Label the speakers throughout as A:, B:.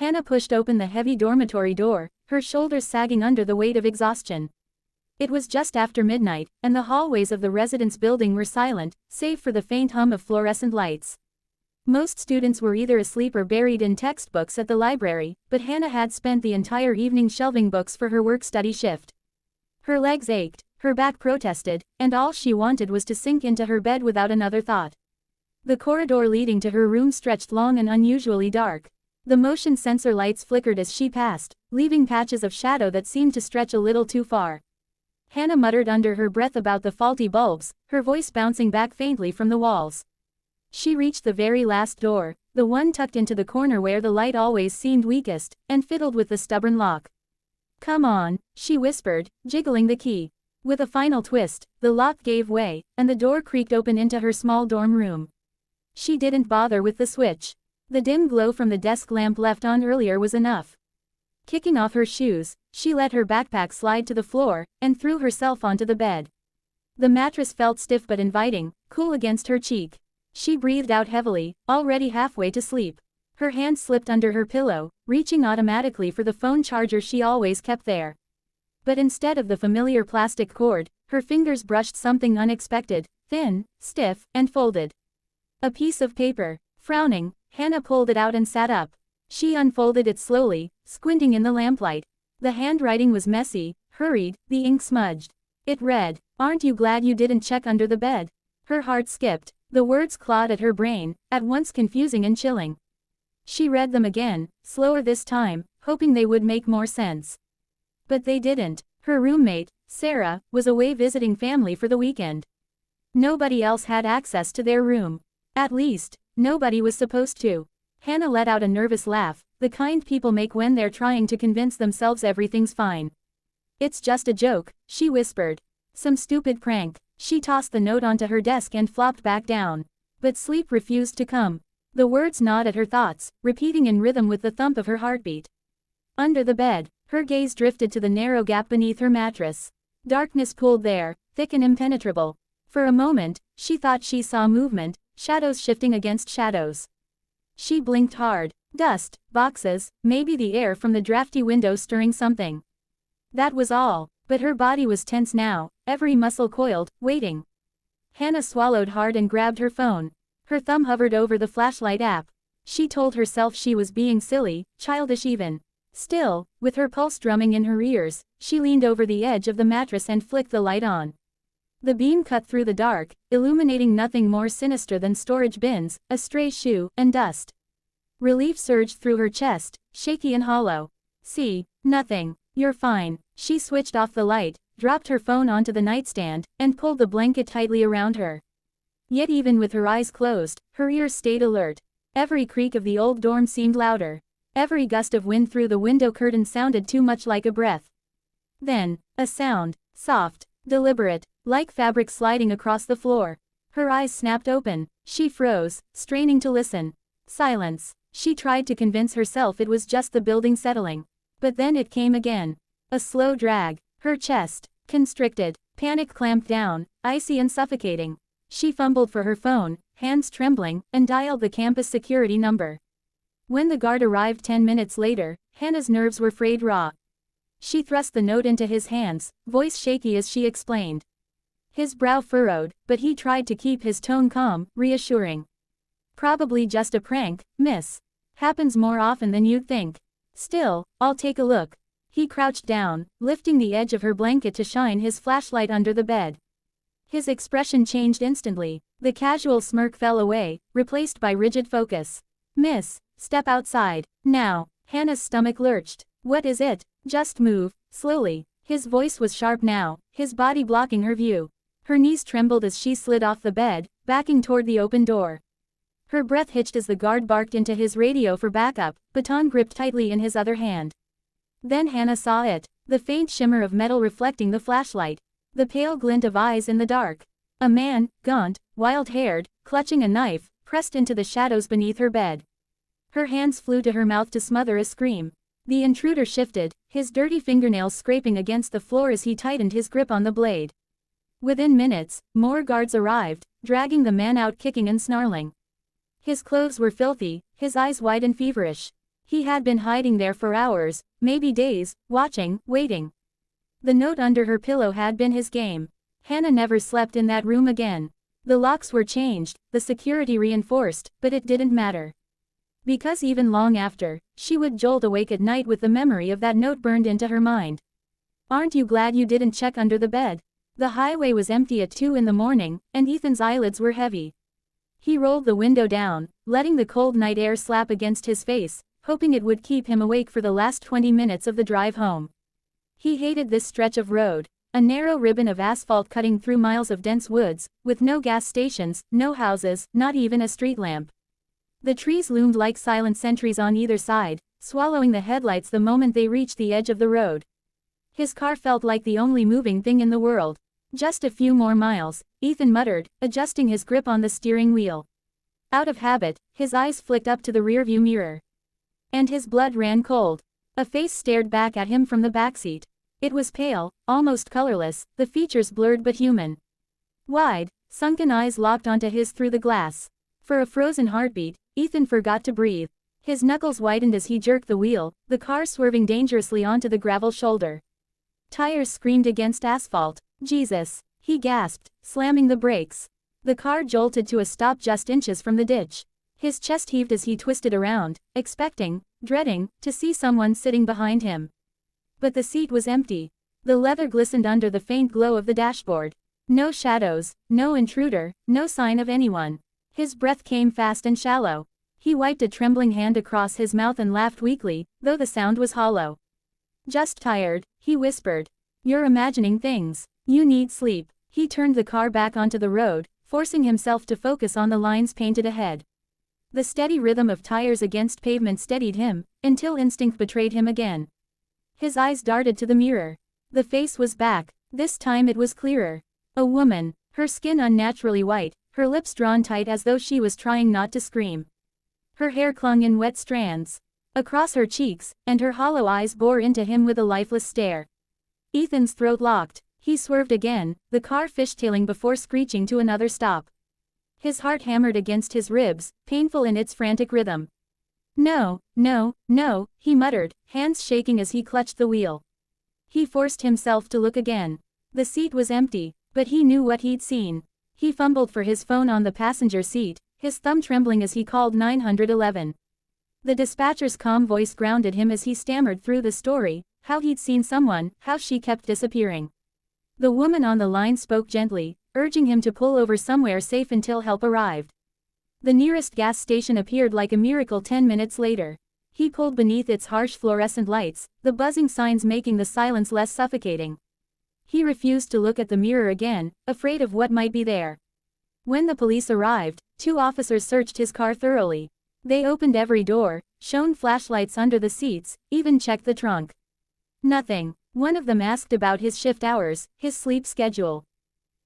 A: Hannah pushed open the heavy dormitory door, her shoulders sagging under the weight of exhaustion. It was just after midnight, and the hallways of the residence building were silent, save for the faint hum of fluorescent lights. Most students were either asleep or buried in textbooks at the library, but Hannah had spent the entire evening shelving books for her work-study shift. Her legs ached, her back protested, and all she wanted was to sink into her bed without another thought. The corridor leading to her room stretched long and unusually dark. The motion sensor lights flickered as she passed, leaving patches of shadow that seemed to stretch a little too far. Hannah muttered under her breath about the faulty bulbs, her voice bouncing back faintly from the walls. She reached the very last door, the one tucked into the corner where the light always seemed weakest, and fiddled with the stubborn lock. "Come on," she whispered, jiggling the key. With a final twist, the lock gave way, and the door creaked open into her small dorm room. She didn't bother with the switch. The dim glow from the desk lamp left on earlier was enough. Kicking off her shoes, she let her backpack slide to the floor, and threw herself onto the bed. The mattress felt stiff but inviting, cool against her cheek. She breathed out heavily, already halfway to sleep. Her hand slipped under her pillow, reaching automatically for the phone charger she always kept there. But instead of the familiar plastic cord, her fingers brushed something unexpected, thin, stiff, and folded. A piece of paper. Frowning, Hannah pulled it out and sat up. She unfolded it slowly, squinting in the lamplight. The handwriting was messy, hurried, the ink smudged. It read, "Aren't you glad you didn't check under the bed?" Her heart skipped. The words clawed at her brain, at once confusing and chilling. She read them again, slower this time, hoping they would make more sense. But they didn't. Her roommate, Sarah, was away visiting family for the weekend. Nobody else had access to their room. At least, nobody was supposed to. Hannah let out a nervous laugh, the kind people make when they're trying to convince themselves everything's fine. "It's just a joke," she whispered. "Some stupid prank." She tossed the note onto her desk and flopped back down. But sleep refused to come. The words gnawed at her thoughts, repeating in rhythm with the thump of her heartbeat. Under the bed, her gaze drifted to the narrow gap beneath her mattress. Darkness pooled there, thick and impenetrable. For a moment, she thought she saw movement, shadows shifting against shadows. She blinked hard. Dust, boxes, maybe the air from the drafty window stirring something. That was all, but her body was tense now, every muscle coiled, waiting. Hannah swallowed hard and grabbed her phone. Her thumb hovered over the flashlight app. She told herself she was being silly, childish even. Still, with her pulse drumming in her ears, she leaned over the edge of the mattress and flicked the light on. The beam cut through the dark, illuminating nothing more sinister than storage bins, a stray shoe, and dust. Relief surged through her chest, shaky and hollow. "See, nothing. You're fine." She switched off the light, dropped her phone onto the nightstand, and pulled the blanket tightly around her. Yet even with her eyes closed, her ears stayed alert. Every creak of the old dorm seemed louder. Every gust of wind through the window curtain sounded too much like a breath. Then, a sound, soft, deliberate, like fabric sliding across the floor. Her eyes snapped open. She froze, straining to listen. Silence. She tried to convince herself it was just the building settling. But then it came again. A slow drag. Her chest, constricted, panic clamped down, icy and suffocating. She fumbled for her phone, hands trembling, and dialed the campus security number. When the guard arrived 10 minutes later, Hannah's nerves were frayed raw. She thrust the note into his hands, voice shaky as she explained. His brow furrowed, but he tried to keep his tone calm, reassuring. "Probably just a prank, miss. Happens more often than you'd think. Still, I'll take a look." He crouched down, lifting the edge of her blanket to shine his flashlight under the bed. His expression changed instantly. The casual smirk fell away, replaced by rigid focus. "Miss, step outside. Now." Hannah's stomach lurched. "What is it? Just move, slowly." His voice was sharp now, his body blocking her view. Her knees trembled as she slid off the bed, backing toward the open door. Her breath hitched as the guard barked into his radio for backup, baton gripped tightly in his other hand. Then Hannah saw it, the faint shimmer of metal reflecting the flashlight, the pale glint of eyes in the dark. A man, gaunt, wild-haired, clutching a knife, pressed into the shadows beneath her bed. Her hands flew to her mouth to smother a scream. The intruder shifted, his dirty fingernails scraping against the floor as he tightened his grip on the blade. Within minutes, more guards arrived, dragging the man out kicking and snarling. His clothes were filthy, his eyes wide and feverish. He had been hiding there for hours, maybe days, watching, waiting. The note under her pillow had been his game. Hannah never slept in that room again. The locks were changed, the security reinforced, but it didn't matter. Because even long after, she would jolt awake at night with the memory of that note burned into her mind. Aren't you glad you didn't check under the bed? The highway was empty at 2 in the morning, and Ethan's eyelids were heavy. He rolled the window down, letting the cold night air slap against his face, hoping it would keep him awake for the last 20 minutes of the drive home. He hated this stretch of road, a narrow ribbon of asphalt cutting through miles of dense woods, with no gas stations, no houses, not even a street lamp. The trees loomed like silent sentries on either side, swallowing the headlights the moment they reached the edge of the road. His car felt like the only moving thing in the world. Just a few more miles, Ethan muttered, adjusting his grip on the steering wheel. Out of habit, his eyes flicked up to the rearview mirror. And his blood ran cold. A face stared back at him from the backseat. It was pale, almost colorless, the features blurred but human. Wide, sunken eyes locked onto his through the glass. For a frozen heartbeat, Ethan forgot to breathe. His knuckles whitened as he jerked the wheel, the car swerving dangerously onto the gravel shoulder. Tires screamed against asphalt. Jesus, he gasped, slamming the brakes. The car jolted to a stop just inches from the ditch. His chest heaved as he twisted around, expecting, dreading, to see someone sitting behind him. But the seat was empty. The leather glistened under the faint glow of the dashboard. No shadows, no intruder, no sign of anyone. His breath came fast and shallow. He wiped a trembling hand across his mouth and laughed weakly, though the sound was hollow. Just tired, he whispered. You're imagining things. You need sleep. He turned the car back onto the road, forcing himself to focus on the lines painted ahead. The steady rhythm of tires against pavement steadied him, until instinct betrayed him again. His eyes darted to the mirror. The face was back. This time it was clearer. A woman, her skin unnaturally white, her lips drawn tight as though she was trying not to scream. Her hair clung in wet strands across her cheeks, and her hollow eyes bore into him with a lifeless stare. Ethan's throat locked. He swerved again, the car fishtailing before screeching to another stop. His heart hammered against his ribs, painful in its frantic rhythm. No, no, no, he muttered, hands shaking as he clutched the wheel. He forced himself to look again. The seat was empty, but he knew what he'd seen. He fumbled for his phone on the passenger seat, his thumb trembling as he called 911. The dispatcher's calm voice grounded him as he stammered through the story, how he'd seen someone, how she kept disappearing. The woman on the line spoke gently, urging him to pull over somewhere safe until help arrived. The nearest gas station appeared like a miracle 10 minutes later. He pulled beneath its harsh fluorescent lights, the buzzing signs making the silence less suffocating. He refused to look at the mirror again, afraid of what might be there. When the police arrived, 2 officers searched his car thoroughly. They opened every door, shone flashlights under the seats, even checked the trunk. Nothing. One of them asked about his shift hours, his sleep schedule.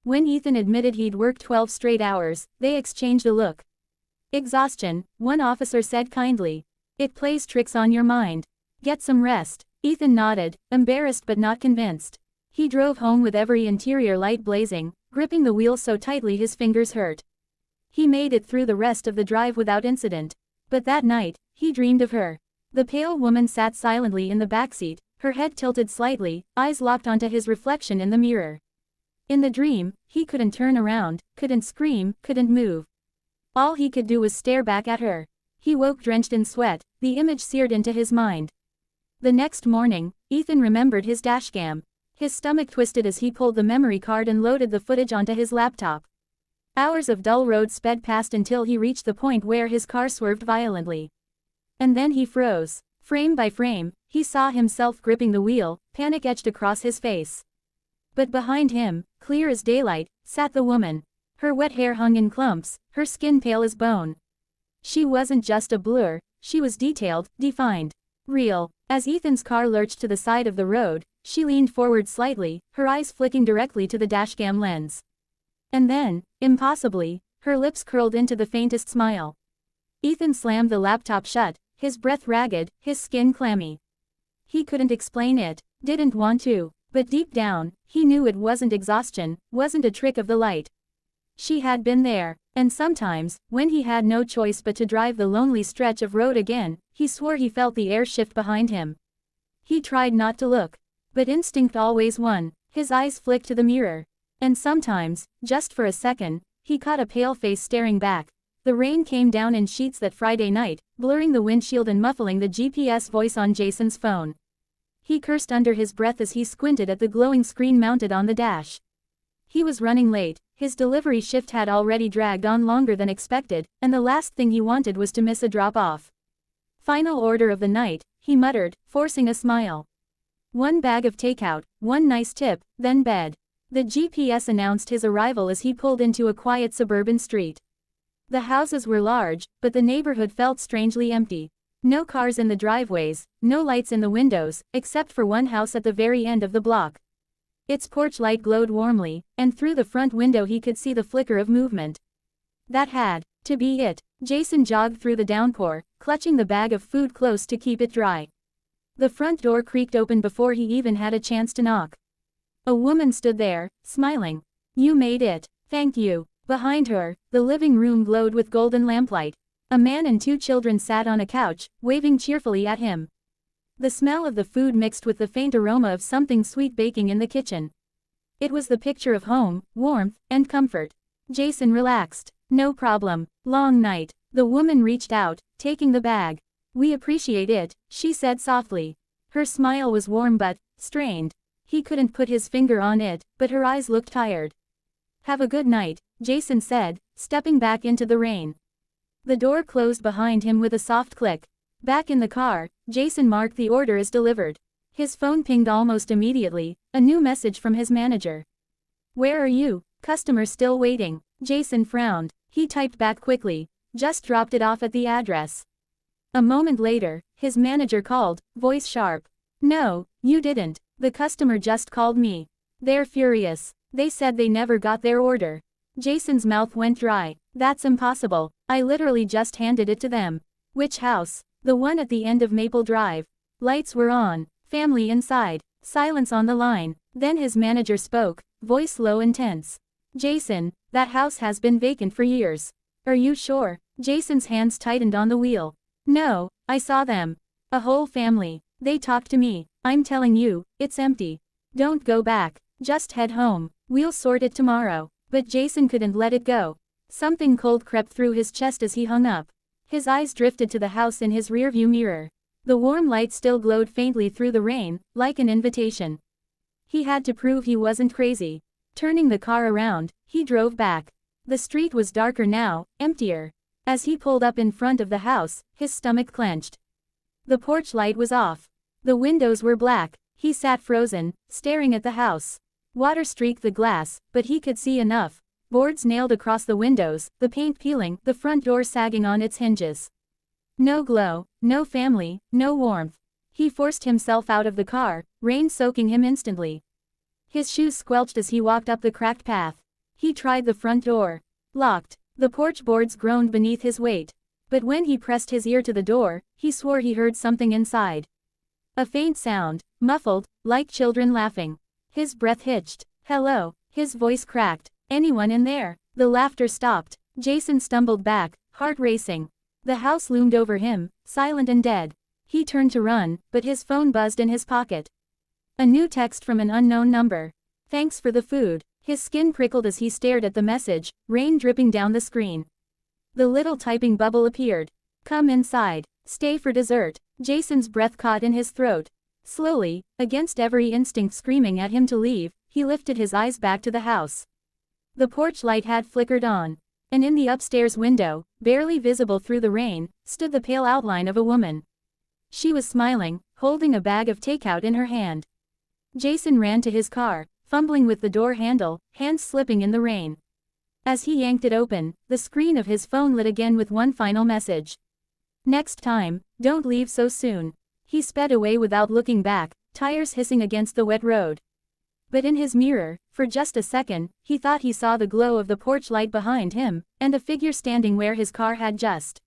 A: When Ethan admitted he'd worked 12 straight hours, they exchanged a look. Exhaustion, one officer said kindly. It plays tricks on your mind. Get some rest. Ethan nodded, embarrassed but not convinced. He drove home with every interior light blazing, gripping the wheel so tightly his fingers hurt. He made it through the rest of the drive without incident. But that night, he dreamed of her. The pale woman sat silently in the backseat, her head tilted slightly, eyes locked onto his reflection in the mirror. In the dream, he couldn't turn around, couldn't scream, couldn't move. All he could do was stare back at her. He woke drenched in sweat, the image seared into his mind. The next morning, Ethan remembered his dashcam. His stomach twisted as he pulled the memory card and loaded the footage onto his laptop. Hours of dull road sped past until he reached the point where his car swerved violently. And then he froze. Frame by frame, he saw himself gripping the wheel, panic etched across his face. But behind him, clear as daylight, sat the woman. Her wet hair hung in clumps, her skin pale as bone. She wasn't just a blur, she was detailed, defined, real. As Ethan's car lurched to the side of the road, she leaned forward slightly, her eyes flicking directly to the dashcam lens. And then, impossibly, her lips curled into the faintest smile. Ethan slammed the laptop shut, his breath ragged, his skin clammy. He couldn't explain it, didn't want to, but deep down, he knew it wasn't exhaustion, wasn't a trick of the light. She had been there, and sometimes, when he had no choice but to drive the lonely stretch of road again, he swore he felt the air shift behind him. He tried not to look. But instinct always won. His eyes flicked to the mirror. And sometimes, just for a second, he caught a pale face staring back. The rain came down in sheets that Friday night, blurring the windshield and muffling the GPS voice on Jason's phone. He cursed under his breath as he squinted at the glowing screen mounted on the dash. He was running late, his delivery shift had already dragged on longer than expected, and the last thing he wanted was to miss a drop-off. Final order of the night, he muttered, forcing a smile. One bag of takeout, one nice tip, then bed. The GPS announced his arrival as he pulled into a quiet suburban street. The houses were large, but the neighborhood felt strangely empty. No cars in the driveways, no lights in the windows, except for one house at the very end of the block. Its porch light glowed warmly, and through the front window he could see the flicker of movement. That had to be it. Jason jogged through the downpour, clutching the bag of food close to keep it dry. The front door creaked open before he even had a chance to knock. A woman stood there, smiling. "You made it. Thank you." Behind her, the living room glowed with golden lamplight. A man and two children sat on a couch, waving cheerfully at him. The smell of the food mixed with the faint aroma of something sweet baking in the kitchen. It was the picture of home, warmth, and comfort. Jason relaxed. "No problem. Long night." The woman reached out, taking the bag. "We appreciate it," she said softly. Her smile was warm but strained. He couldn't put his finger on it, but her eyes looked tired. "Have a good night," Jason said, stepping back into the rain. The door closed behind him with a soft click. Back in the car, Jason marked the order as delivered. His phone pinged almost immediately, a new message from his manager. "Where are you? Customer still waiting." Jason frowned. He typed back quickly. "Just dropped it off at the address." A moment later, his manager called, voice sharp. "No, you didn't. The customer just called me. They're furious. They said they never got their order." Jason's mouth went dry. "That's impossible. I literally just handed it to them." "Which house?" "The one at the end of Maple Drive." Lights were on. Family inside. Silence on the line. Then his manager spoke, voice low and tense. "Jason, that house has been vacant for years." "Are you sure?" Jason's hands tightened on the wheel. "No, I saw them. A whole family. They talked to me. I'm telling you, it's empty. Don't go back. Just head home. We'll sort it tomorrow." But Jason couldn't let it go. Something cold crept through his chest as he hung up. His eyes drifted to the house in his rearview mirror. The warm light still glowed faintly through the rain, like an invitation. He had to prove he wasn't crazy. Turning the car around, he drove back. The street was darker now, emptier. As he pulled up in front of the house, his stomach clenched. The porch light was off. The windows were black. He sat frozen, staring at the house. Water streaked the glass, but he could see enough. Boards nailed across the windows, the paint peeling, the front door sagging on its hinges. No glow, no family, no warmth. He forced himself out of the car, rain soaking him instantly. His shoes squelched as he walked up the cracked path. He tried the front door. Locked. The porch boards groaned beneath his weight. But when he pressed his ear to the door, he swore he heard something inside. A faint sound, muffled, like children laughing. His breath hitched. "Hello." His voice cracked. "Anyone in there?" The laughter stopped. Jason stumbled back, heart racing. The house loomed over him, silent and dead. He turned to run, but his phone buzzed in his pocket. A new text from an unknown number. "Thanks for the food." His skin prickled as he stared at the message, rain dripping down the screen. The little typing bubble appeared. "Come inside. Stay for dessert." Jason's breath caught in his throat. Slowly, against every instinct screaming at him to leave, he lifted his eyes back to the house. The porch light had flickered on. And in the upstairs window, barely visible through the rain, stood the pale outline of a woman. She was smiling, holding a bag of takeout in her hand. Jason ran to his car, fumbling with the door handle, hands slipping in the rain. As he yanked it open, the screen of his phone lit again with one final message. "Next time, don't leave so soon." He sped away without looking back, tires hissing against the wet road. But in his mirror, for just a second, he thought he saw the glow of the porch light behind him, and a figure standing where his car had just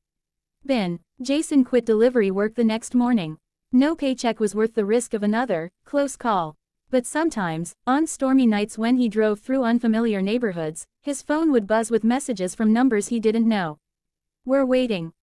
A: been. Jason quit delivery work the next morning. No paycheck was worth the risk of another close call. But sometimes, on stormy nights when he drove through unfamiliar neighborhoods, his phone would buzz with messages from numbers he didn't know. "We're waiting.